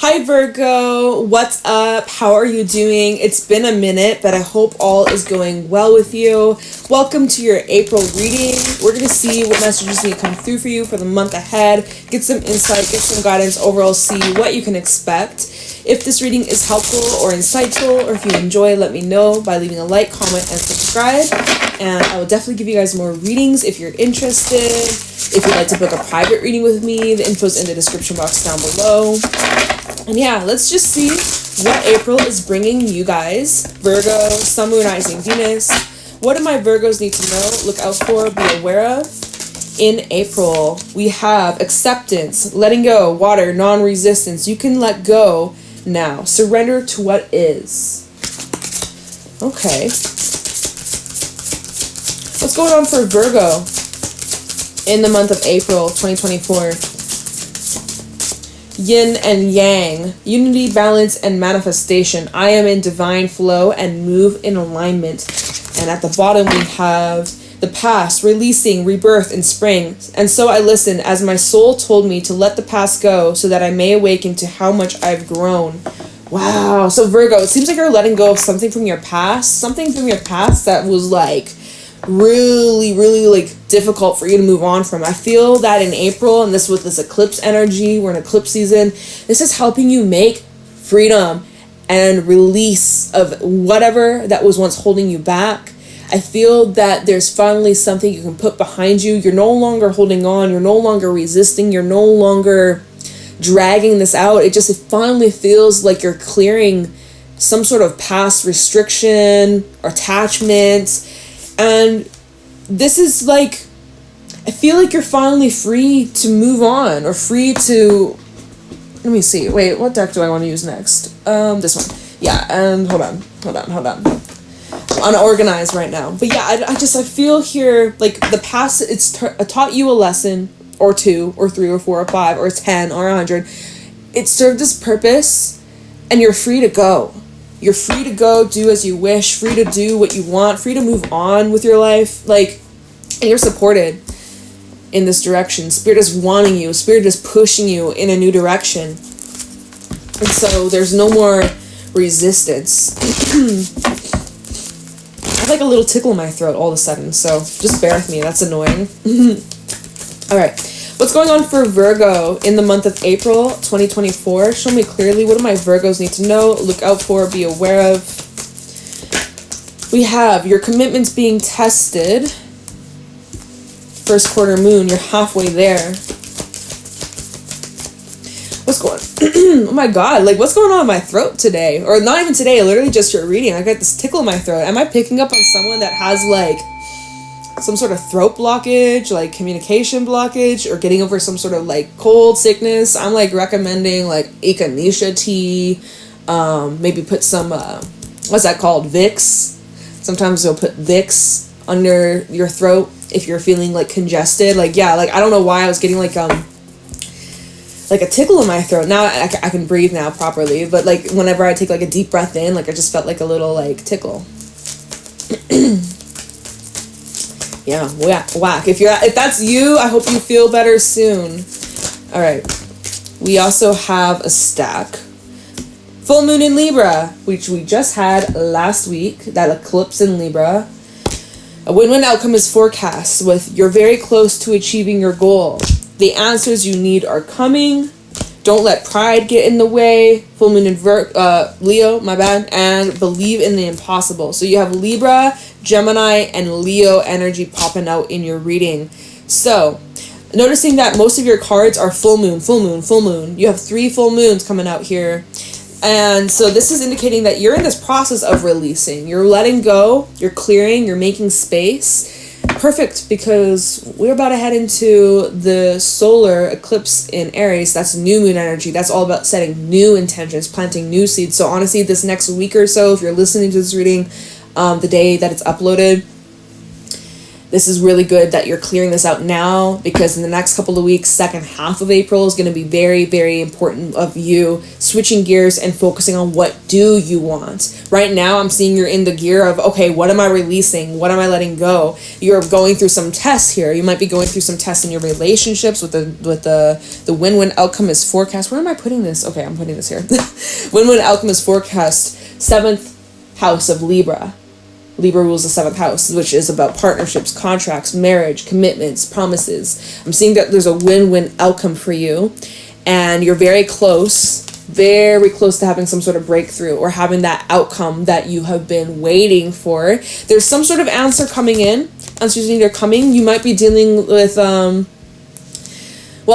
Hi Virgo, what's up? How are you doing? It's been a minute, but I hope all is going well with you. Welcome to your April reading. We're going to see what messages need to come through for you for the month ahead. Get some insight, get some guidance, overall see what you can expect. If this reading is helpful or insightful, or if you enjoy, let me know by leaving a like, comment, and subscribe. And I will definitely give you guys more readings if you're interested. If you'd like to book a private reading with me, the info's in the description box down below. And yeah, let's just see what April is bringing you guys. Virgo, Sun, Moon, Rising, Venus. What do my Virgos need to know, look out for, be aware of? In April, we have acceptance, letting go, water, non-resistance. You can let go now. Surrender to what is. Okay. What's going on for Virgo in the month of April 2024? Yin and yang, unity, balance, and manifestation. I am in divine flow and move in alignment. And at the bottom we have the past, releasing, rebirth, and spring. And so I listened as my soul told me to let the past go so that I may awaken to how much I've grown. Wow. So Virgo, it seems like you're letting go of something from your past. Something from your past that was like really like difficult for you to move on from. I feel that in April, and this with this eclipse energy, we're in eclipse season, this is helping you make freedom and release of whatever that was once holding you back. I feel that there's finally something you can put behind you. You're no longer holding on, you're no longer resisting, you're no longer dragging this out. It finally feels like you're clearing some sort of past restriction or attachment. And this is like, I feel like you're finally free to move on, or free to, let me see, wait, what deck do I want to use next? This one. Yeah, and hold on. I'm unorganized right now. But yeah, I feel here, like the past, it's taught you a lesson, or two, or three, or four, or five, or 10, or 100. It served its purpose, and you're free to go. You're free to go, do as you wish, free to do what you want, free to move on with your life. Like, and you're supported in this direction. Spirit is wanting you. Spirit is pushing you in a new direction. And so there's no more resistance. I have like a little tickle in my throat all of a sudden, so just bear with me. That's annoying. All right. What's going on for Virgo in the month of April 2024? Show me clearly. What do my Virgos need to know, look out for, be aware of? We have your commitments being tested. First quarter moon, you're halfway there. What's going on? Oh my god, like what's going on in my throat today? Or not even today, literally just your reading. I got this tickle in my throat. Am I picking up on someone that has like some sort of throat blockage, like communication blockage, or getting over some sort of like cold sickness? I'm like recommending like echinacea tea, maybe put some what's that called, Vicks. Sometimes they'll put Vicks under your throat if you're feeling like congested. Like yeah, like I don't know why I was getting like a tickle in my throat. Now I can breathe now properly, but like whenever I take like a deep breath in, like I just felt like a little like tickle. Yeah, whack. If that's you, I hope you feel better soon. All right. We also have a stack. Full moon in Libra, which we just had last week. That eclipse in Libra. A win-win outcome is forecast with you're very close to achieving your goal. The answers you need are coming. Don't let pride get in the way. Full moon in Leo, my bad. And believe in the impossible. So you have Libra, Gemini, and Leo energy popping out in your reading. So noticing that most of your cards are full moon, full moon, full moon. You have 3 full moons coming out here. And so this is indicating that you're in this process of releasing. You're letting go, you're clearing, you're making space. Perfect, because we're about to head into the solar eclipse in Aries. That's new moon energy. That's all about setting new intentions, planting new seeds. So honestly, this next week or so, if you're listening to this reading the day that it's uploaded, This is really good that you're clearing this out now, because in the next couple of weeks, second half of April is going to be very, very important of you switching gears and focusing on what do you want. Right now, I'm seeing you're in the gear of, okay, what am I releasing? What am I letting go? You're going through some tests here. You might be going through some tests in your relationships with the win-win outcome is forecast. Where am I putting this? Okay, I'm putting this here. Win-win outcome is forecast. 7th house of Libra. Libra rules the 7th house, which is about partnerships, contracts, marriage, commitments, promises. I'm seeing that there's a win-win outcome for you, and you're very close to having some sort of breakthrough or having that outcome that you have been waiting for. There's some sort of answer coming in. Answers either coming. You might be dealing with,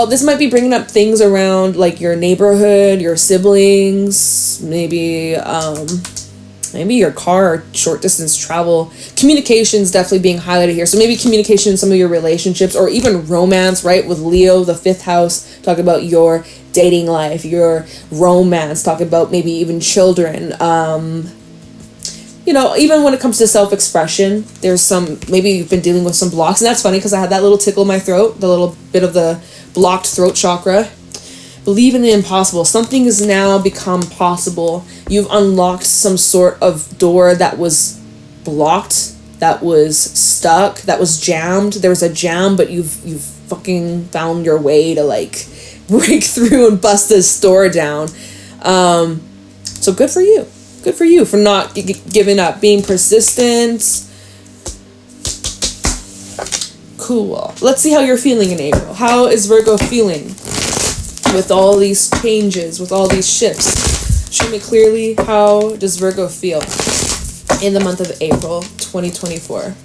this might be bringing up things around like your neighborhood, your siblings, maybe your car or short distance travel. Communication's definitely being highlighted here. So maybe communication in some of your relationships, or even romance, right? With Leo, the 5th house, talking about your dating life, your romance, talking about maybe even children. Even when it comes to self-expression, there's maybe you've been dealing with some blocks. And that's funny because I had that little tickle in my throat, the little bit of the blocked throat chakra. Believe in the impossible. Something has now become possible. You've unlocked some sort of door that was blocked, that was stuck, that was jammed. There was a jam, but you've fucking found your way to like break through and bust this door down. So good for you. Good for you for not giving up, being persistent. Cool. Let's see how you're feeling in April. How is Virgo feeling with all these changes, with all these shifts? Show me clearly, how does Virgo feel in the month of April 2024?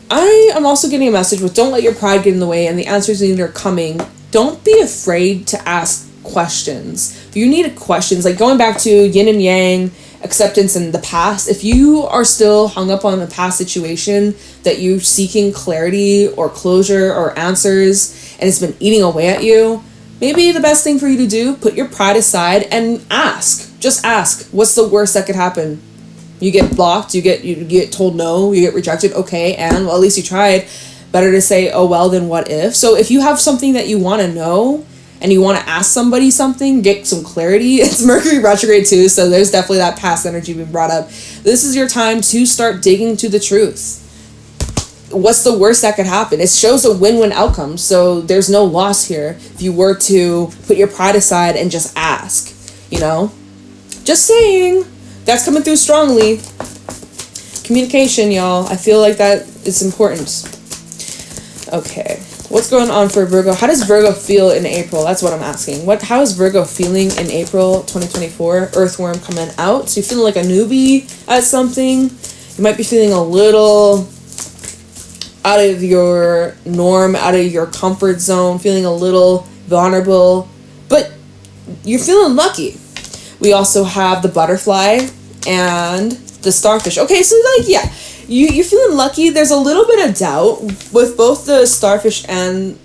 I am also getting a message with don't let your pride get in the way, and the answers are coming. Don't be afraid to ask questions. If you need questions, like going back to yin and yang, acceptance in the past, if you are still hung up on a past situation that you're seeking clarity or closure or answers and it's been eating away at you, maybe the best thing for you to do, put your pride aside and ask. Just ask. What's the worst that could happen? You get blocked, you get told no, you get rejected, okay, and well, at least you tried. Better to say, oh well, then what if? So if you have something that you want to know and you want to ask somebody something, get some clarity. It's Mercury retrograde too, so there's definitely that past energy being brought up. This is your time to start digging to the truth. What's the worst that could happen? It shows a win-win outcome, so there's no loss here if you were to put your pride aside and just ask, Just saying. That's coming through strongly. Communication, y'all. I feel like that is important. Okay. What's going on for Virgo? How does Virgo feel in April? That's what I'm asking. How is Virgo feeling in April 2024? Earthworm coming out. So you're feeling like a newbie at something. You might be feeling a little out of your norm, out of your comfort zone, feeling a little vulnerable, but you're feeling lucky. We also have the butterfly and the starfish. Okay, so you're feeling lucky. There's a little bit of doubt with both the starfish and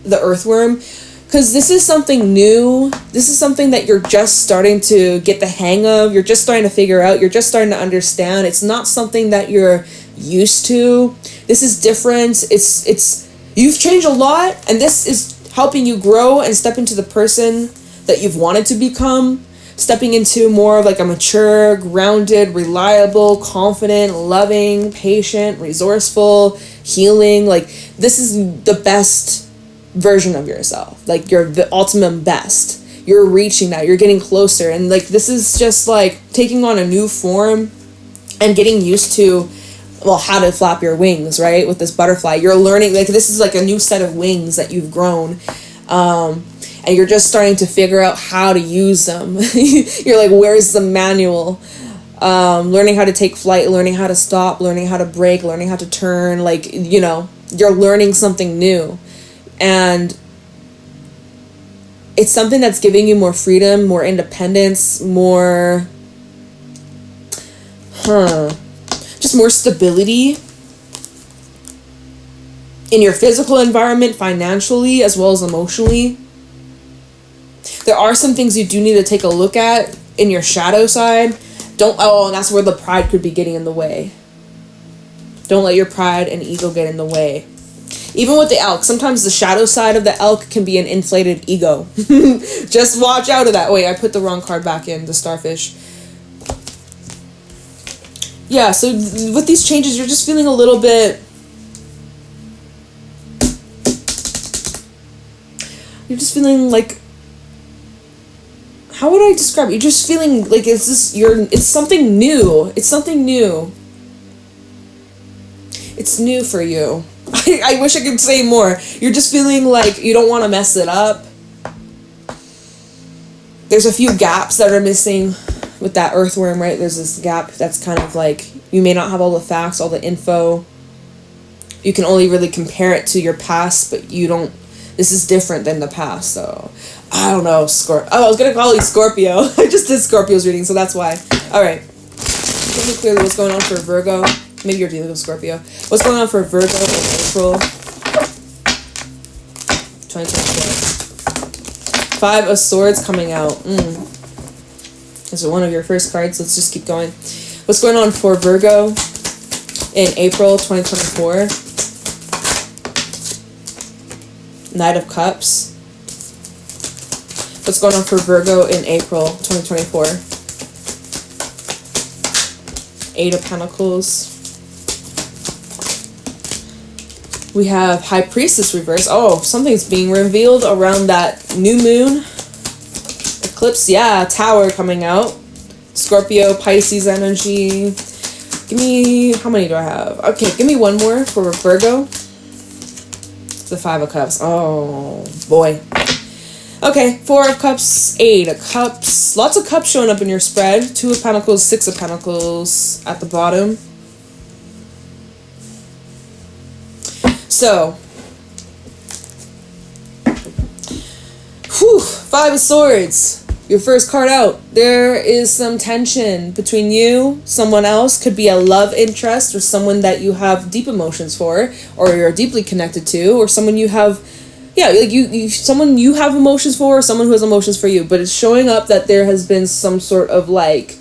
the earthworm, because this is something new. This is something that you're just starting to get the hang of. You're just starting to figure out. You're just starting to understand. It's not something that you're used to. This is different. It's you've changed a lot, and this is helping you grow and step into the person that you've wanted to become. Stepping into more of like a mature, grounded, reliable, confident, loving, patient, resourceful, healing. Like, this is the best version of yourself. Like, you're the ultimate best. You're reaching that. You're getting closer. And like, this is just like taking on a new form and getting used to, how to flap your wings, right? With this butterfly. You're learning, like, this is like a new set of wings that you've grown. And you're just starting to figure out how to use them. You're like, where's the manual? Learning how to take flight, learning how to stop, learning how to brake, learning how to turn. Like, you're learning something new. And it's something that's giving you more freedom, more independence, just more stability in your physical environment, financially, as well as emotionally. There are some things you do need to take a look at in your shadow side. and that's where the pride could be getting in the way. Don't let your pride and ego get in the way. Even with the elk, sometimes the shadow side of the elk can be an inflated ego. Just watch out of that. Wait, I put the wrong card back in, the starfish. Yeah, so with these changes, you're just feeling a little bit... You're just feeling like... How would I describe it? You're just feeling like it's something new. It's something new. It's new for you. I wish I could say more. You're just feeling like you don't want to mess it up. There's a few gaps that are missing with that earthworm, right? There's this gap that's kind of like you may not have all the facts, all the info. You can only really compare it to your past, but you don't. This is different than the past, so I don't know. I was gonna call you Scorpio. I just did Scorpio's reading, so that's why. All right. Tell me clearly what's going on for Virgo. Maybe you're dealing with Scorpio. What's going on for Virgo in April 2024? 5 of Swords coming out. This is one of your first cards. Let's just keep going. What's going on for Virgo in April 2024? Knight of Cups. What's going on for Virgo in April 2024? 8 of Pentacles. We have High Priestess reverse. Oh, something's being revealed around that new moon. Eclipse, yeah, Tower coming out. Scorpio, Pisces energy. Give me, how many do I have? Okay, give me one more for Virgo. The 5 of Cups. Oh, boy. Okay, 4 of Cups, 8 of Cups. Lots of cups showing up in your spread. 2 of Pentacles, 6 of Pentacles at the bottom. So, 5 of Swords. Your first card out. There is some tension between you, someone else. Could be a love interest or someone that you have deep emotions for, or you're deeply connected to, or someone you have, someone you have emotions for, or someone who has emotions for you. But it's showing up that there has been some sort of like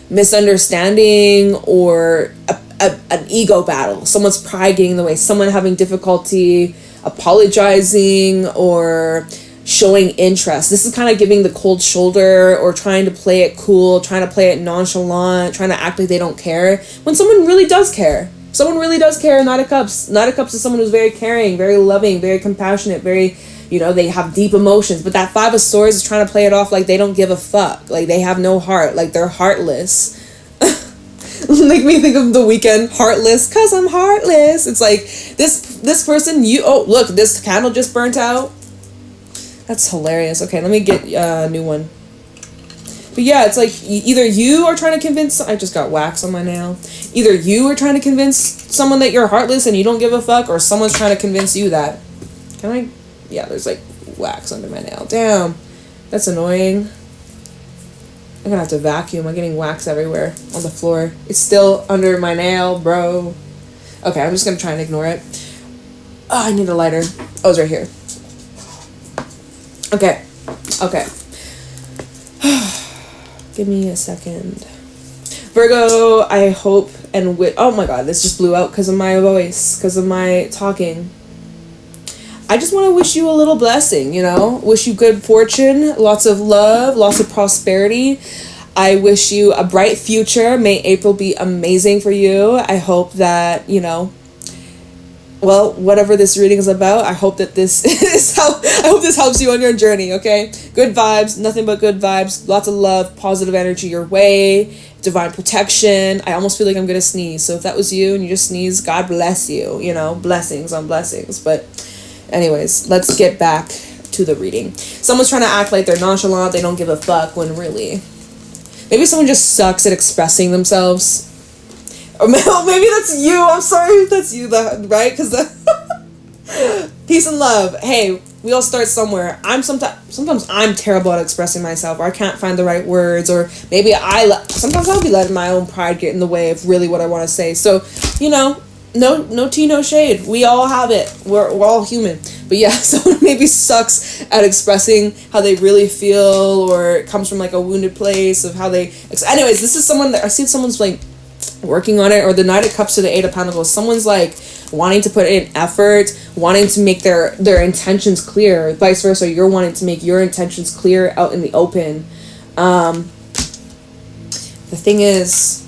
misunderstanding or an ego battle. Someone's pride getting in the way. Someone having difficulty apologizing or showing interest. This is kind of giving the cold shoulder or trying to play it cool, trying to play it nonchalant, trying to act like they don't care when someone really does care. Someone really does care. Knight of Cups. Knight of Cups is someone who's very caring, very loving, very compassionate, very, they have deep emotions. But that 5 of Swords is trying to play it off like they don't give a fuck. Like they have no heart. Like they're heartless. Make me think of The Weeknd, Heartless, 'cause I'm heartless. It's like this person, look, this candle just burnt out. That's hilarious. Okay, let me get a new one. But yeah, it's like either you are trying to convince... I just got wax on my nail. Either you are trying to convince someone that you're heartless and you don't give a fuck, or someone's trying to convince you that. Can I... Yeah, there's like wax under my nail. Damn. That's annoying. I'm gonna have to vacuum. I'm getting wax everywhere on the floor. It's still under my nail, bro. Okay, I'm just gonna try and ignore it. Oh, I need a lighter. Oh, it's right here. Okay. Give me a second. Virgo, I hope and oh my god, this just blew out because of my voice, because of my talking. I just want to wish you a little blessing, Wish you good fortune, lots of love, lots of prosperity. I wish you a bright future. May April be amazing for you. I hope that, well, whatever this reading is about, I hope that this I hope this helps you on your journey, okay? Good vibes, nothing but good vibes, lots of love, positive energy your way, divine protection. I almost feel like I'm gonna sneeze, so if that was you and you just sneeze, God bless you, blessings on blessings. But anyways, let's get back to the reading. Someone's trying to act like they're nonchalant, they don't give a fuck, when really, maybe someone just sucks at expressing themselves. Or maybe that's you. I'm sorry if that's you, right? Because peace and love. Hey, we all start somewhere. Sometimes I'm terrible at expressing myself, or I can't find the right words, or maybe sometimes I'll be letting my own pride get in the way of really what I want to say. So, no tea, no shade. We all have it. We're all human. But yeah, someone maybe sucks at expressing how they really feel, or it comes from like a wounded place of how they... Anyways, this is someone that I see someone's like working on it, or the Knight of Cups to the Eight of Pentacles. Someone's like wanting to put in effort, wanting to make their intentions clear. Vice versa, you're wanting to make your intentions clear out in the open. The thing is,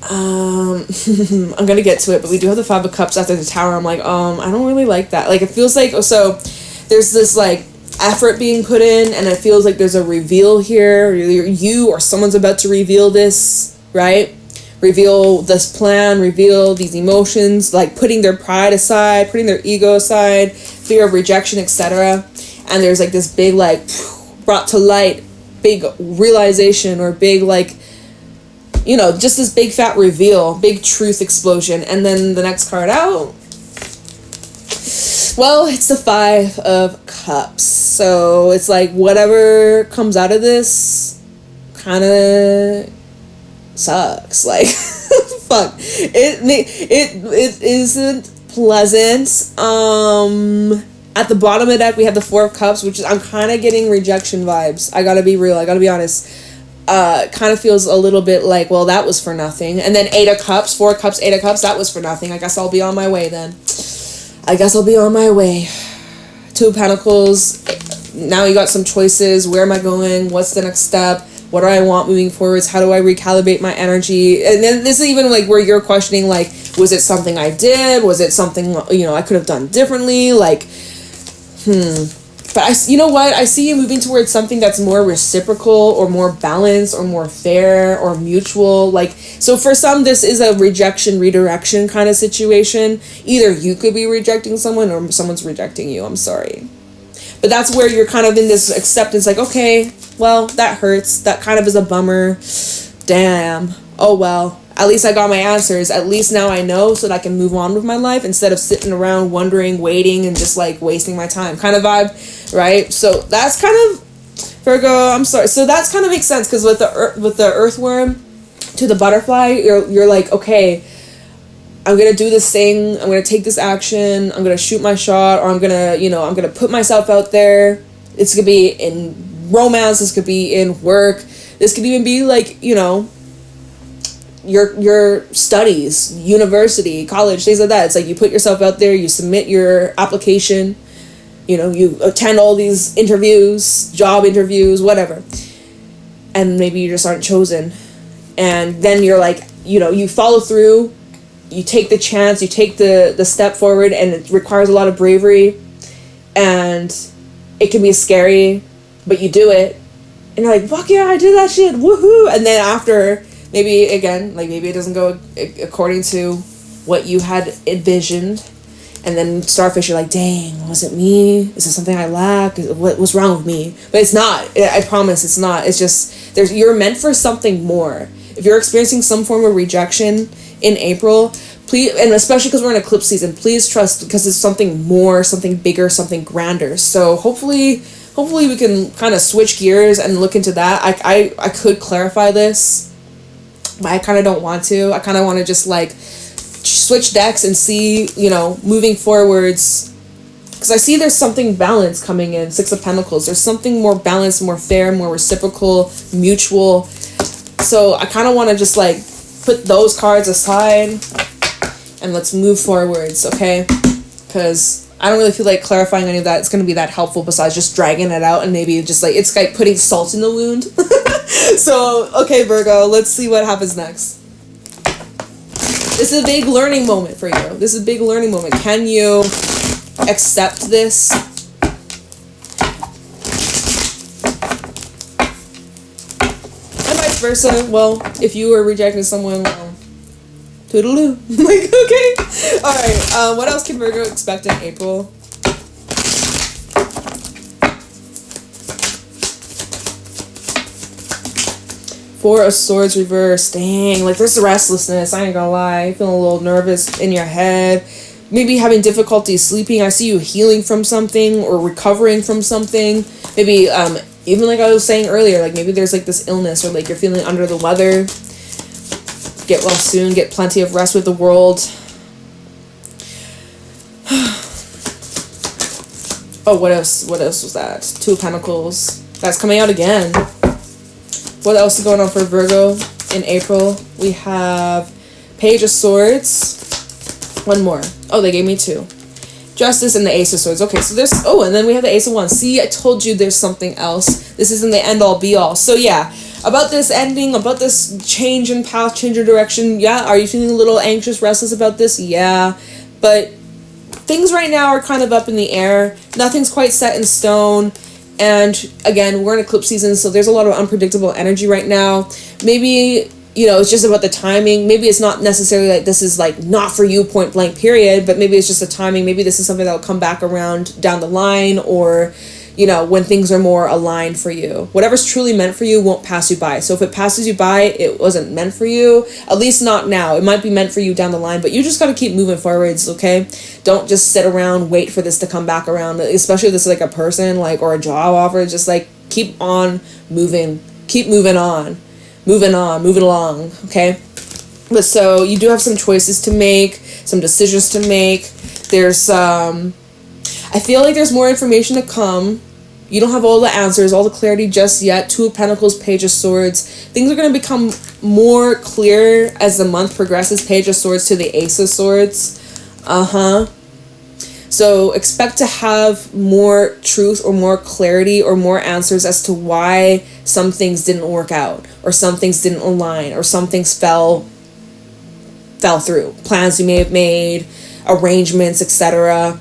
I'm gonna get to it, but we do have the Five of Cups after the Tower. I'm like, I don't really like that. Like, it feels like, so there's this like effort being put in, and it feels like there's a reveal here. You or someone's about to reveal this, right? Reveal this plan, reveal these emotions, like putting their pride aside, putting their ego aside, fear of rejection, etc. And there's like this big, like, brought to light, big realization, or big, like, you know, just this big fat reveal, big truth explosion. And then the next card out, well, it's the Five of Cups. So it's like whatever comes out of this kind of sucks. Like, fuck. It isn't pleasant. At the bottom of the deck, we have the Four of Cups, which is, I'm kind of getting rejection vibes. I gotta be real. I gotta be honest. Kind of feels a little bit like, well, that was for nothing. And then Eight of Cups, Four of Cups, Eight of Cups, that was for nothing. I guess I'll be on my way then. I guess I'll be on my way. Two of Pentacles. Now you got some choices. Where am I going? What's the next step? What do I want moving forwards? How do I recalibrate my energy? And then this is even like where you're questioning, like, was it something I did? Was it something, you know, I could have done differently? Like, But you know what? I see you moving towards something that's more reciprocal, or more balanced, or more fair, or mutual. Like, so for some, this is a rejection, redirection kind of situation. Either you could be rejecting someone, or someone's rejecting you. I'm sorry. But that's where you're kind of in this acceptance, like, okay, well, that hurts. That kind of is a bummer. Damn. Oh, well. At least I got my answers. At least now I know, so that I can move on with my life instead of sitting around wondering, waiting, and just like wasting my time kind of vibe, right? So that's kind of, Virgo, I'm sorry. So that's kind of makes sense, because with the earthworm to the butterfly, you're like, okay, I'm going to do this thing. I'm going to take this action. I'm going to shoot my shot, or I'm going to put myself out there. It's going to be in romance. This could be in work. This could even be like, you know, your studies, university, college, things like that. It's like you put yourself out there, you submit your application, you know, you attend all these interviews, job interviews, whatever, and maybe you just aren't chosen. And then you're like, you know, you follow through, you take the chance, you take the step forward, and it requires a lot of bravery, and it can be scary, but you do it, and you're like, fuck yeah, I did that shit, woohoo. And then after, maybe it doesn't go according to what you had envisioned. And then starfish, you're like, dang, was it me? Is there something I lack? What was wrong with me? But it's not. I promise it's not. It's just, you're meant for something more. If you're experiencing some form of rejection in April, please, and especially because we're in eclipse season, please trust, because it's something more, something bigger, something grander. So hopefully we can kind of switch gears and look into that. I could clarify this, but I kind of don't want to. I kind of want to just like switch decks and see, you know, moving forwards, because I see there's something balanced coming in. Six of Pentacles. There's something more balanced, more fair, more reciprocal, mutual. So I kind of want to just like put those cards aside and let's move forwards, okay? Because I don't really feel like clarifying any of that. It's going to be that helpful, besides just dragging it out and maybe just like, it's like putting salt in the wound. So, okay, Virgo, let's see what happens next. This is a big learning moment for you. This is a big learning moment. Can you accept this? And vice versa. Well, if you were rejecting someone, well, toodaloo. Like, okay. Alright, what else can Virgo expect in April? Four of Swords reversed. Dang, like there's restlessness. I ain't gonna lie. Feeling a little nervous in your head. Maybe having difficulty sleeping. I see you healing from something or recovering from something. Maybe, even like I was saying earlier, like maybe there's like this illness, or like you're feeling under the weather. Get well soon. Get plenty of rest with the world. Oh, what else? What else was that? Two of Pentacles. That's coming out again. What else is going on for Virgo in April? We have Page of Swords. One more. Oh, they gave me two. Justice and the Ace of Swords. Okay, so there's... Oh, and then we have the Ace of Wands. See, I told you there's something else. This isn't the end-all, be-all. So, yeah, about this ending, about this change in path, change in direction, yeah, are you feeling a little anxious, restless about this? Yeah, but things right now are kind of up in the air. Nothing's quite set in stone. And, again, we're in eclipse season, so there's a lot of unpredictable energy right now. Maybe... You know, it's just about the timing. Maybe it's not necessarily like this is like not for you point blank period, but maybe it's just the timing. Maybe this is something that will come back around down the line, or, you know, when things are more aligned for you. Whatever's truly meant for you won't pass you by. So if it passes you by, it wasn't meant for you, at least not now. It might be meant for you down the line, but you just got to keep moving forwards, okay? Don't just sit around, wait for this to come back around, especially if this is like a person, like, or a job offer. Just like keep on moving, keep moving on. Moving along, okay? But so, you do have some choices to make, some decisions to make. There's, I feel like there's more information to come. You don't have all the answers, all the clarity just yet. Two of Pentacles, Page of Swords. Things are going to become more clear as the month progresses. Page of Swords to the Ace of Swords. So expect to have more truth or more clarity or more answers as to why some things didn't work out, or some things didn't align, or some things fell through. Plans you may have made, arrangements, etc.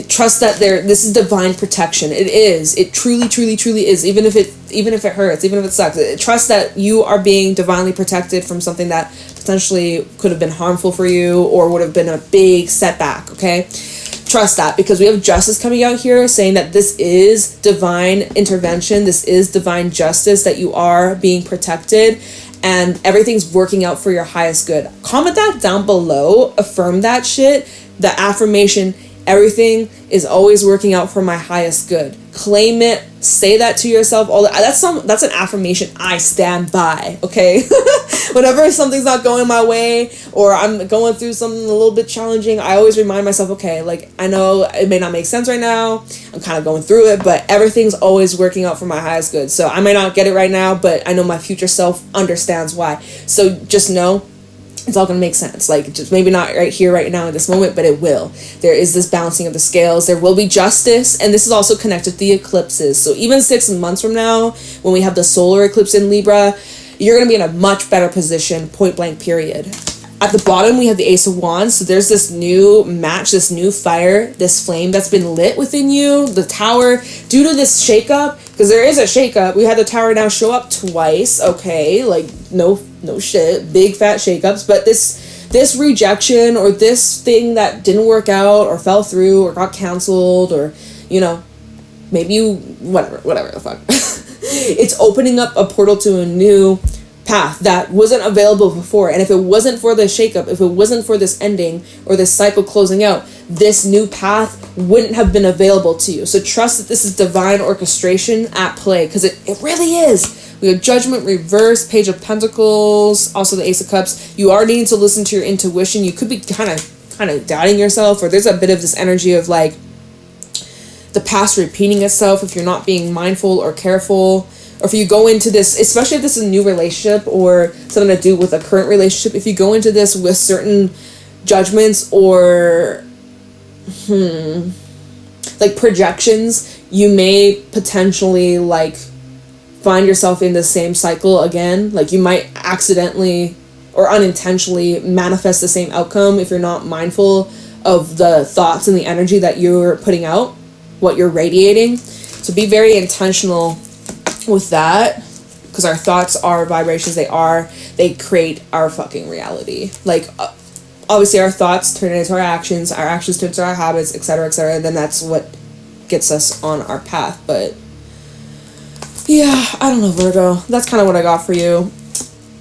Trust that this is divine protection. It is. It truly is. Even if it hurts, even if it sucks. Trust that you are being divinely protected from something that potentially could have been harmful for you or would have been a big setback, okay? Trust that, because we have justice coming out here saying that this is divine intervention, this is divine justice, that you are being protected and everything's working out for your highest good. Comment that down below, affirm that shit, the affirmation, everything is always working out for my highest good. Claim it, say that to yourself. All that. That's an affirmation I stand by, okay? Whenever something's not going my way or I'm going through something a little bit challenging, I always remind myself, okay, like, I know it may not make sense right now, I'm kind of going through it, but everything's always working out for my highest good. So I might not get it right now, but I know my future self understands why. So just know it's all going to make sense. Like, just maybe not right here, right now, in this moment, but it will. There is this balancing of the scales. There will be justice, and this is also connected to the eclipses. So even 6 months from now, when we have the solar eclipse in Libra, you're going to be in a much better position, point blank period. At the bottom, we have the Ace of Wands. So there's this new match, this new fire, this flame that's been lit within you. The Tower, due to this shakeup, because there is a shakeup, we had the Tower now show up twice. Okay, like, no shit, big fat shakeups. But this rejection or this thing that didn't work out or fell through or got canceled or, you know, maybe you, whatever the fuck. It's opening up a portal to a new path that wasn't available before. And if it wasn't for the shakeup, if it wasn't for this ending or this cycle closing out, this new path wouldn't have been available to you. So trust that this is divine orchestration at play, because it really is. We have Judgment, Reverse, Page of Pentacles, also the Ace of Cups. You are needing to listen to your intuition. You could be kind of doubting yourself, or there's a bit of this energy of like the past repeating itself if you're not being mindful or careful. Or if you go into this, especially if this is a new relationship or something to do with a current relationship, if you go into this with certain judgments or like projections, you may potentially like find yourself in the same cycle again. Like you might accidentally or unintentionally manifest the same outcome if you're not mindful of the thoughts and the energy that you're putting out, what you're radiating. So be very intentional with that, because our thoughts are vibrations. They create our fucking reality. Like obviously our thoughts turn into our actions turn into our habits, etc., and then that's what gets us on our path. But yeah, I don't know, Virgo, that's kind of what I got for you.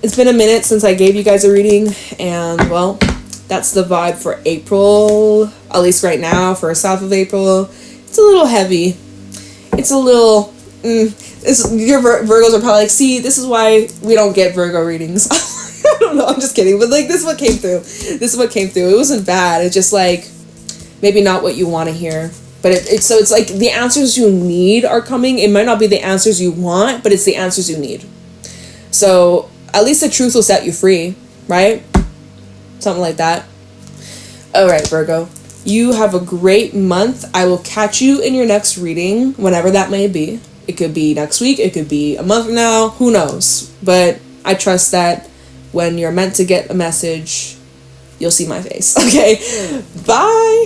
It's been a minute since I gave you guys a reading, and well, that's the vibe for April, at least right now. For south of April, it's a little heavy. It's a little your Virgos are probably like, see, this is why we don't get Virgo readings. I don't know, I'm just kidding, but like, this is what came through. It wasn't bad. It's just like maybe not what you want to hear, But it's like the answers you need are coming. It might not be the answers you want, but it's the answers you need. So at least the truth will set you free, right? Something like that. All right, Virgo. You have a great month. I will catch you in your next reading, whenever that may be. It could be next week. It could be a month from now. Who knows? But I trust that when you're meant to get a message, you'll see my face. Okay? Bye!